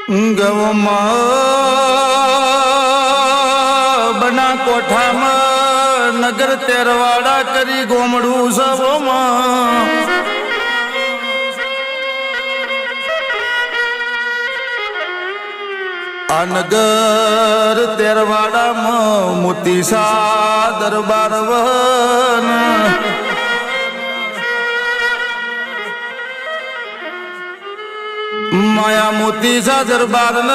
ગવમાં બના કોઠામાં નગર તેરવાડા કરી ગોમડું સવોમાં આ નગર તેરવાડામાં મોતીસા દરબાર વન માયા મોતીસા દરબાર ન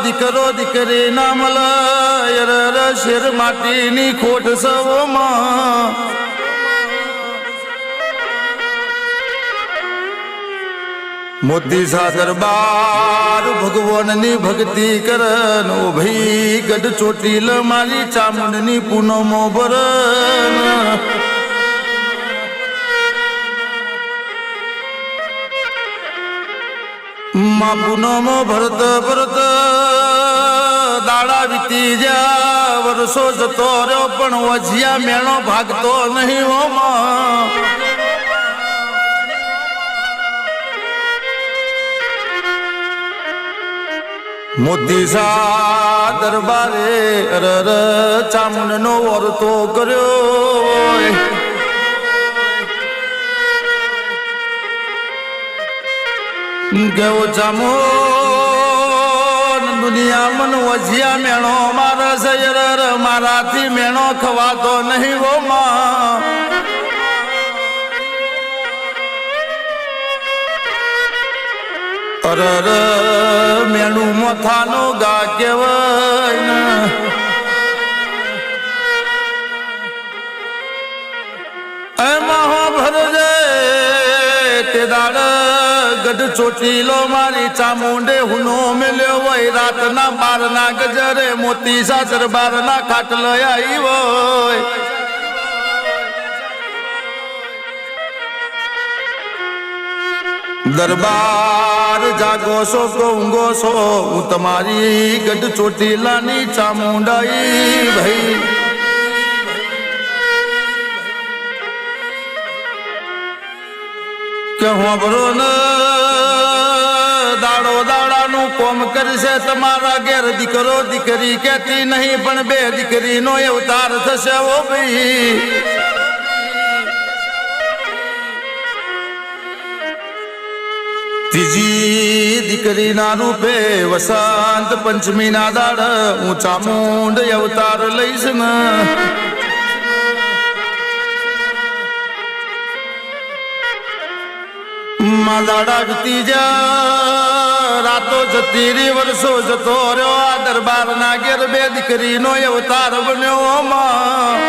દીકરો દીકરી ના મલય શેર માટીની ખોટ સવોમાં મોતીસા દરબાર ભગવાનની ભક્તિ કરન ઓ ભાઈ ગઢ ચોટીલ મારી ચામુંડની પૂનમો ભરન માં પૂનમો ભરત ભરત દાડા વીતી જા વર્ષો જતો રહ્યો પણ વજિયા મેણો ભાગતો નહીં હોમાં મોતીસા દરબારે અરર ચામુંડનો વર્તો કર્યો ગયો ચામુંડ દુનિયા મન વજિયા મેણો મારા સયર મારાથી મેણો ખવાતો નહીં હો માં અરર મેણું મોથાનો ગા કેવાય એમાં હો ભરજે તે દાડ ગઢ ચોટીલો મારી ચામુંડે હુનો મેલ્યો હોય રાતના 12 ગજરે મોતીસા દરબારના ખાટલ આવી હોય દરબાર જાગો છો તો ઊંઘો છો હું તમારી ગઢ ચોટીલાની ચામુંડાઈ ભાઈ કે હોબરો ન દાડો દાડાનું કોમ કરશે તમારા ઘેર દીકરો દીકરી કહેતી નહીં પણ બે દીકરીનો અવતાર થશે ઓ ભાઈ ત્રીજી દીકરીના રૂપે વસંત પંચમીના દાડ હું ચામુંડ અવતાર લઈશ ને દાડા વીતી જા રાતો જતી રી વર્ષો જતો રહ્યો આ દરબાર ના ઘેર બે દીકરીનો અવતાર બન્યો માં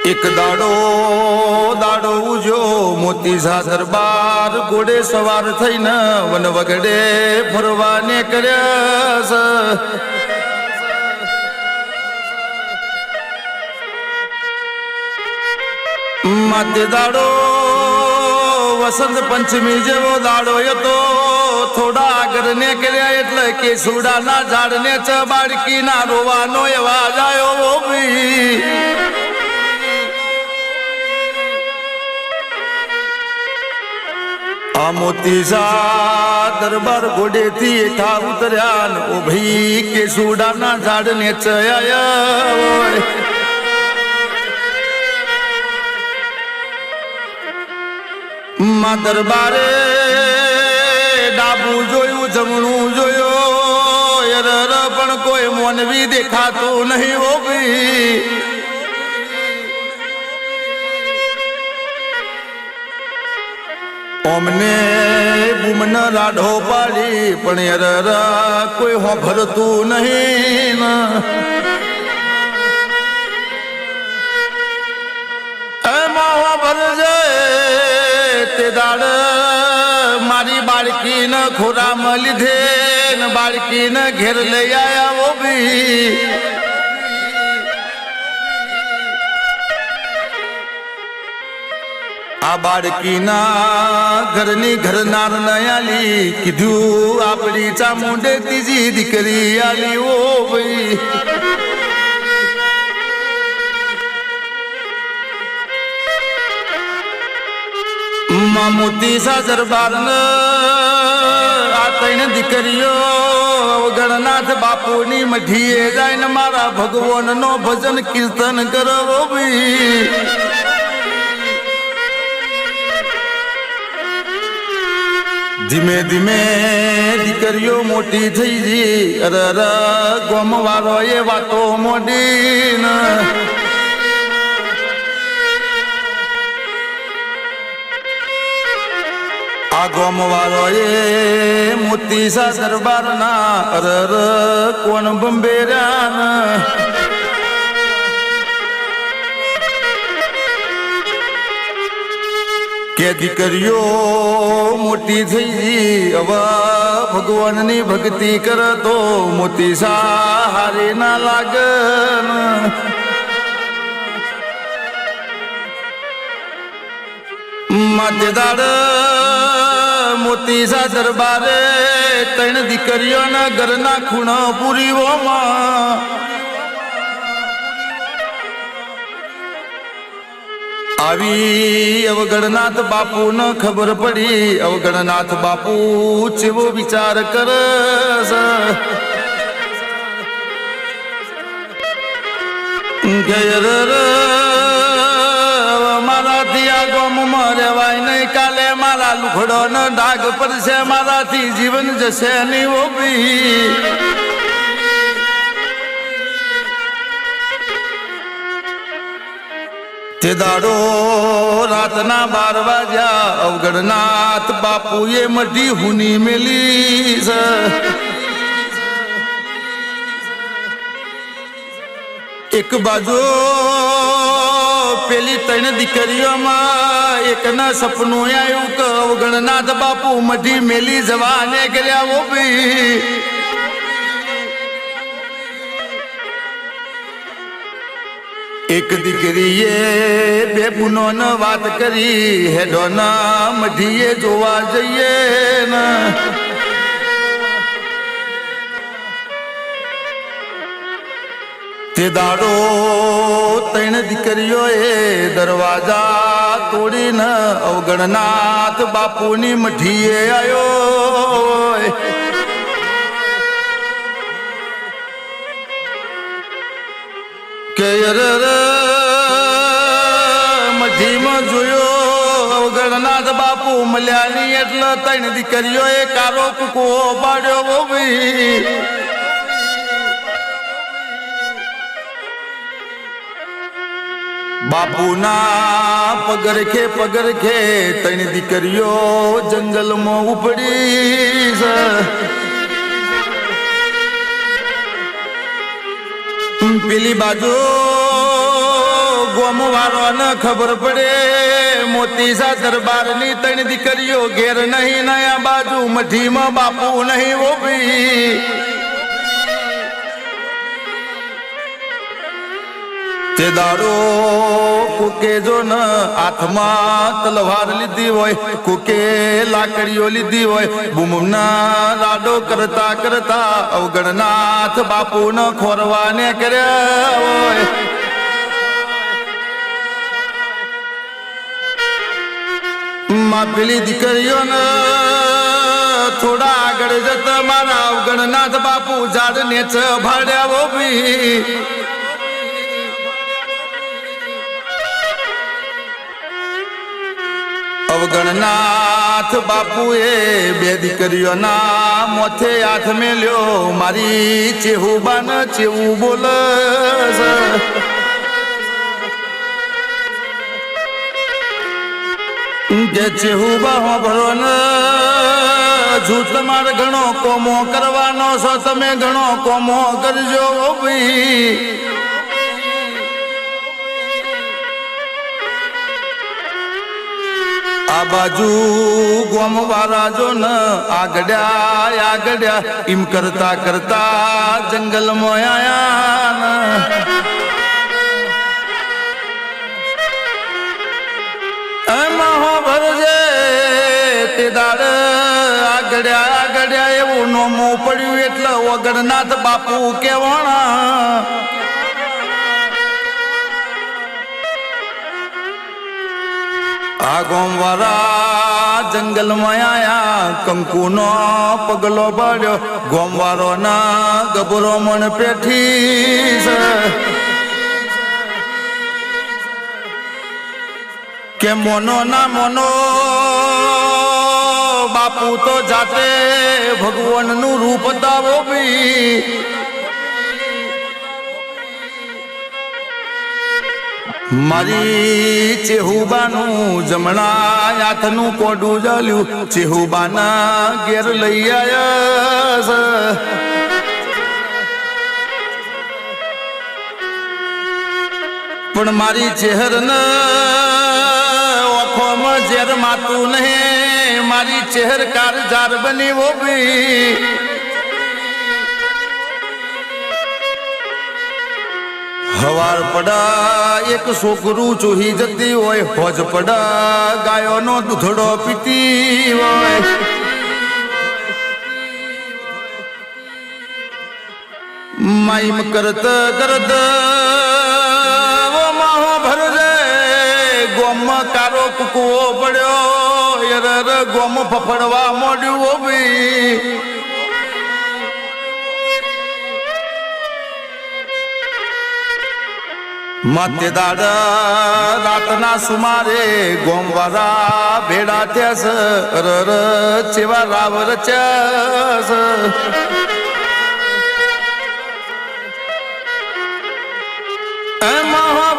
એક દાડો દાડો ઉજો મોતીસા દરબાર ઘોડે સવાર થઈને વન વગડે ફરવાને કર્યા માતે દાડો વસંત પંચમી જેવો દાડો હતો થોડા આગળ ને કર્યા એટલે કે સુડાના ઝાડ ને બાળકી ના રોવાનો અવાજ આવ્યો ભાઈ આ મોતીસા દરબાર ઘોડેથી હેઠા ઉતર્યા ઓ ભાઈ કે સુડાના ઝાડ ને ચયા માં દરબારે ડાબું જોયું જમણું જોયો એરર પણ કોઈ મોનવી દેખાતું નહીં હો ભાઈ અમને બુમન રાઢો પાડી પણ એરર કોઈ હોભરતું નહીં એમાં હોભરજે તે દાડ મારી બાળકી ન ખોરામાં લીધે ને બાળકી ને ઘેર લઈ આયા ઓ ભી આ બાળકીના ઘરની ઘરનાર નયાલી કીધું આપણી ચામુંડે ત્રીજી દીકરી આલી ઓ ભાઈ મોતી સા દરબાર આ ત્રણ દીકરીઓ ગણનાથ બાપુની મઢીએ જાય ને મારા ભગવાન નો ભજન કીર્તન કરો ભાઈ. ધીમે ધીમે દીકરીઓ મોટી થઈ ગઈ. અરે ગોમ વાળો એ વાતો મોડી ને આ ગોમ વાળો એ મોતી સા દરબાર ના અરર કોણ બંબેર્યા કે દીકરીઓ મોટી થઈ ગઈ. હવે ભગવાનની ભક્તિ કરે તો મોતી સા હારે ના લાગે. માતેદાર મોતી સા દરબારે ત્રણ દીકરીઓના ઘરના ખૂણા પૂરીઓમાં આવી અવગણનાથ બાપુ ન ખબર પડી. અવગણનાથ બાપુ ચેવો વિચાર કરે મારાથી આ ગામમાં રહેવાય નહીં. કાલે મારા લુખડો ન ડાઘ પડશે. મારાથી જીવન જશે નહીં ઓબી. તે દાડો રાતના 12 વાગ્યા. અવગણનાથ બાપુએ મઢી હુની મેલી છે. એક બાજુ પેલી ત્રણ દીકરીઓમાં એકના સપનું આવ્યું કે અવગણનાથ બાપુ મઢી મેલી જવાને ગયા ઓ ભાઈ. એક દીકરીએ બે બુનો ન વાત કરી. હેડો ના મઢીએ જોવા જઈએ ને તે દાડો ત્રણ દીકરીઓએ દરવાજા તોડીને અવગણનાથ બાપુની મઢીએ આવ્યો. કે મઢીમાં જોયો અવગણનાથ બાપુ મળ્યા નહીં એટલે ત્રણ દીકરીઓએ કારો કૂકો પાડ્યો ભાઈ. બાપુના પગરખે ત્રણ દીકરીઓ જંગલમાં ઉપડી છે. પેલી બાજુ ગોમ વાળો ને ખબર પડે મોતી સા દરબાર ની ત્રણ દીકરીઓ ઘેર નહીં. નયા બાજુ મઢીમાં બાપુ નહીં ઓબી. તે દાડો કોકે જો ન હાથમાં તલવાર લીધી હોય, કોકે લાકડીઓ લીધી હોય. બૂમના રાડો કરતા કરતા અવગણનાથ બાપુ ન ખોરવાને કર્યા હોય. માં પેલી દીકરીઓને થોડા આગળ જતા મારા અવગણનાથ બાપુ ઝાડ નેચ ભાડ્યા ભી. અવગણનાથ બાપુએ બે દીકરીઓના મોથે હાથ મેલ્યો. મારી ચેહુબાન ચેવું બોલે કે ચેહુબા હોભળો ને જો તમારે ઘણો કોમો કરવાનો છો તમે ઘણો કોમો કરજો ભાઈ. આ બાજુ ગોમ વાળા જો ને આગડ્યા એમ કરતા કરતા જંગલમાં આયા. એમાં હો ભરજે તે દાડ આગડ્યા એવું નોમું પડ્યું એટલે અવગણનાથ બાપુ કેવાણા. આ ગોમવાળા જંગલમાં આયા કંકુનો પગલો પડ્યો ગોમવાળો ના ગબરો મણ પેઠી છે કે મોનો ના મોનો બાપુ તો જાતે ભગવાન નું રૂપ દાવો બી મારી ચેહુબાનું જમણા હાથનું કોડું જાલ્યું ચેહુબાના ઘેર લઈ આયા પણ મારી ચહેર ન ઓખોમાં ઝેર માતું નહીં મારી ચહેર કારજાર બની વોબી હવાર પડા એક છોકરું ચોહી જતી હોય હોજ પડા ગાયોનો દૂધડો પીતી હોય માઈમ કરત કરત માહો ભરજે ગોમમાં કારો કુકવો પડ્યો યર ગોમ ફફડવા મોડ્યું બી માતે દાડા રાતના સુમારે ગોમવાળા ભેડા થયા રર ચેવા રાવ રચ્યા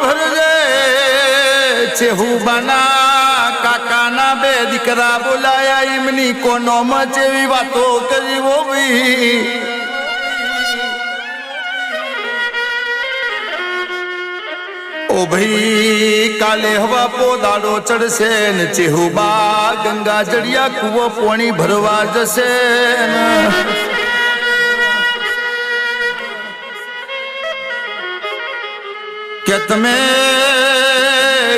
ભરજે ચેહુબાના કાકાના બે દીકરા બોલાયા એમની કોનોમાં જેવી વાતો કરી હોવી ઓ ભાઈ કાલે હવા પોદાડો ચડશે ને ચેહુબા ગંગા જડિયા કુવો પોણી ભરવા જશે કે તમે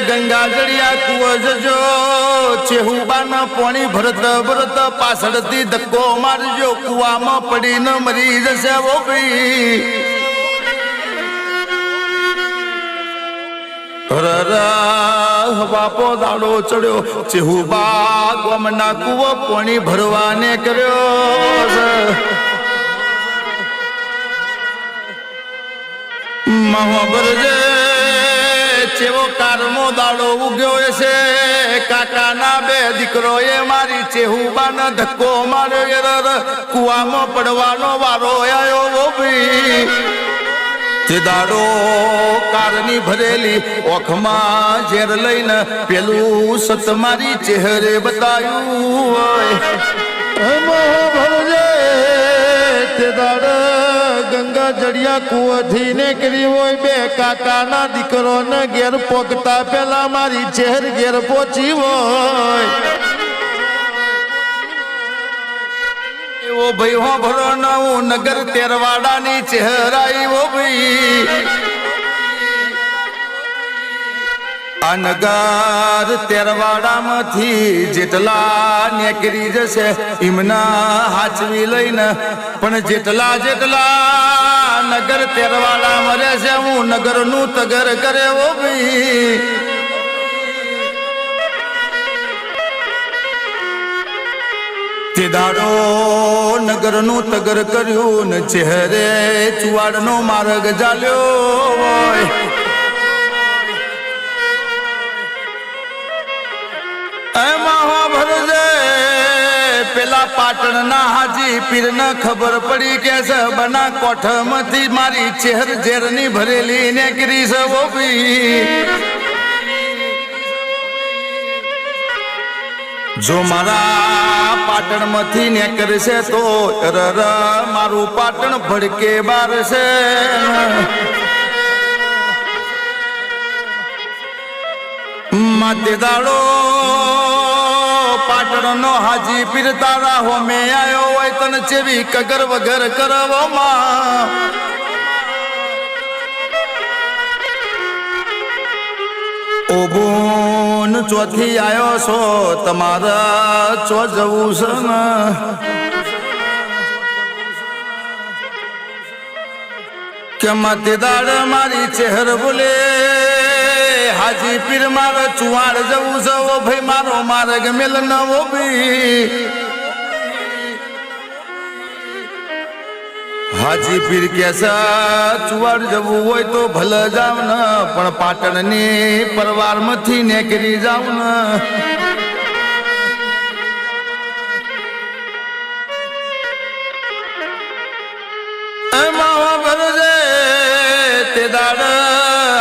ગંગા જડિયા કુવો જજો ચેહુબાના પોણી ભરત ભરત પાછળથી ધક્કો મારજો કુવામાં પડીને મરી જશે ઓ ભાઈ બાપો દાડો ચડ્યો ચેહુબા ગોમના કુવો પોણી ભરવાને કર્યો મહાભરજે ચેવો કારમો દાડો ઉગ્યો છે કાકાના બે દીકરો એ મારી ચેહુબાને ધક્કો માર્યો કુવામાં પડવાનો વારો આવ્યો ભાઈ તે દાડો કારની ભરેલી ઓખમાં ઝેર લઈને પેલું સત મારી ચહેરે બતાવ્યું હોય તે દાડો ગંગા જડિયા કુવાથી નીકળી હોય બે કાકાના દીકરો ને ઘેર પોગતા પેલા મારી ચહેર ઘેર પહોંચી હોય એવો ભાઈ હો ભરો નવું નગર તેરવાડાની ચહેરાઈ હો ભાઈ આ નગર તેરવાડામાંથી જેટલા નીકળી જશે એમના હાચવી લઈને પણ જેટલા જેટલા નગર તેરવાડામાં રહેશે હું નગરનું તગર કરે ઓ ભાઈ તે દાડો નગરનું તગર કર્યું ને ચહેરે ચુવાડનો માર્ગ ચાલ્યો હોય પેલા પાટણના હાજી પીરને ખબર પડી કે બના કોઠમાંથી મારી ચહેર ઝેરની ભરેલી નીકળી છે બોબી જો મારા પાટણમાંથી નીકળશે તો મારું પાટણ ભડકે બાર છે માતે દાડો પાટણનો હાજી પીર તારા હોમે આયો હોય તને ચેવી કગર વગર કરવો માં ઓ બોન ચોથી આયો છો તમારા ચો જવું છે ને કે માતે દાડ મારી ચહેર બોલે હાજી પીર મારો ચુવાડ જવું જવો ભાઈ મારો માર્ગ મેલ નવો બી હાજી પીર કેસા ચુવાડ જવું હોય તો ભલે જાવ ને પણ પાટણની પરવારમાંથી નીકળી જાવ ને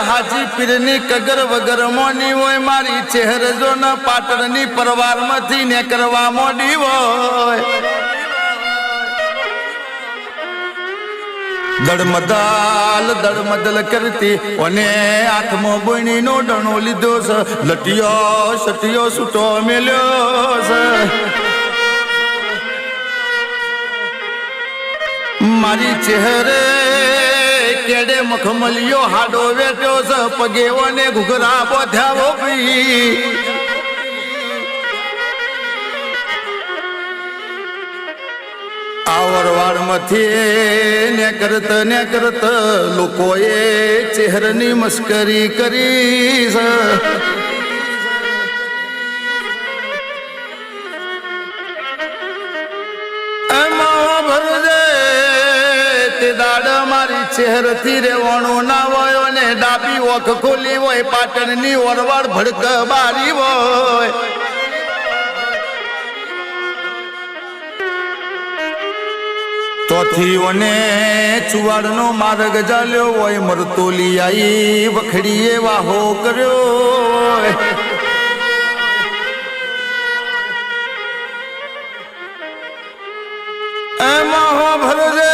હાજી પીરની કગર વગર મોની હોય મારી ચહેર જો ન પાટણની પરવારમાંથી ને કરવા મોડી હોય દડમદલ કરતી અને હાથમાં બોણીનો ડણો લીધો છે લટિયો સટિયો છૂટો મેલ્યો છે મારી ચહેરે કેડે મખમલિયો હાડો વેટ્યો છે પગેઓને ઘૂઘરા બોધ્યાવો ભઈ આવરવાડ માંથી ને કરત લોકોએ ચહેરની મસ્કરી કરી છે મારી ચહેરથી રેવાણો ના હોય ને ડાબી ઓખ ખોલી હોય પાટણની ઓરવાડ ભડક બારી હોય તોથીઓને ચુવાડનો માર્ગ ચાલ્યો હોય મરતોલી આઈ વખડીએ વાહો કર્યો એમાં હો ભરજે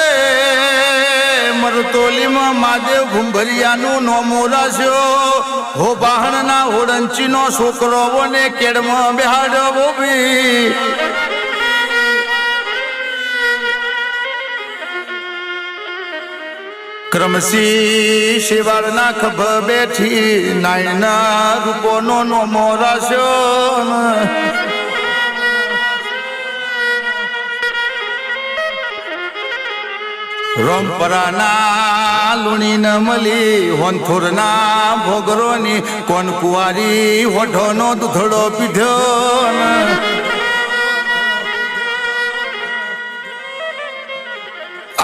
મરતોલીમાં મહાદેવ ભુંભરિયાનું નોમો રાખ્યો હો બાહણના હોડંચીનો છોકરો ને કેડમાં બેહાડ્યો બોબી ક્રમશી શિવાળના ખભ બેઠી નાયના રૂપોનો નોમો રાખ્યો રોમપરાના લુણી ન મળી હોનથોરના ભોગરોની કોન કુવારી હોઠોનો દૂધડો પીધ્યો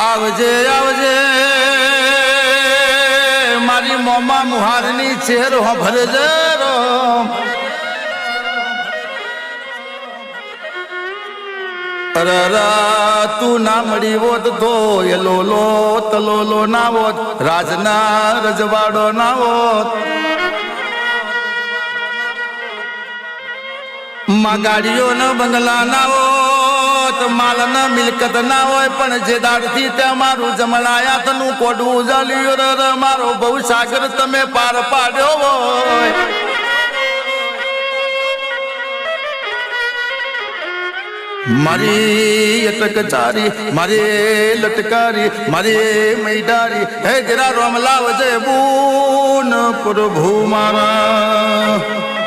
આવજે આવજે મારી મોમા મુહારની ચહેર હો ભરજે રોમ તું ના મળી હોત તો એ લોલો તલોલો ના હોત રાજના રજવાડો ના હોત માં ગાડીઓ ન બંગલા ના હોત માલ ન મિલકત ના હોય પણ જે દાડથી ત્યાં મારું જમણાયાત નું કોડવું જાલ્યું મારો બહુ સાગર તમે પાર પાડ્યો હોય મારી અટકચારી મારી લટકારી મારી મૈડારી હે જરા રોમ લાવજે બૂન પ્રભુ મારા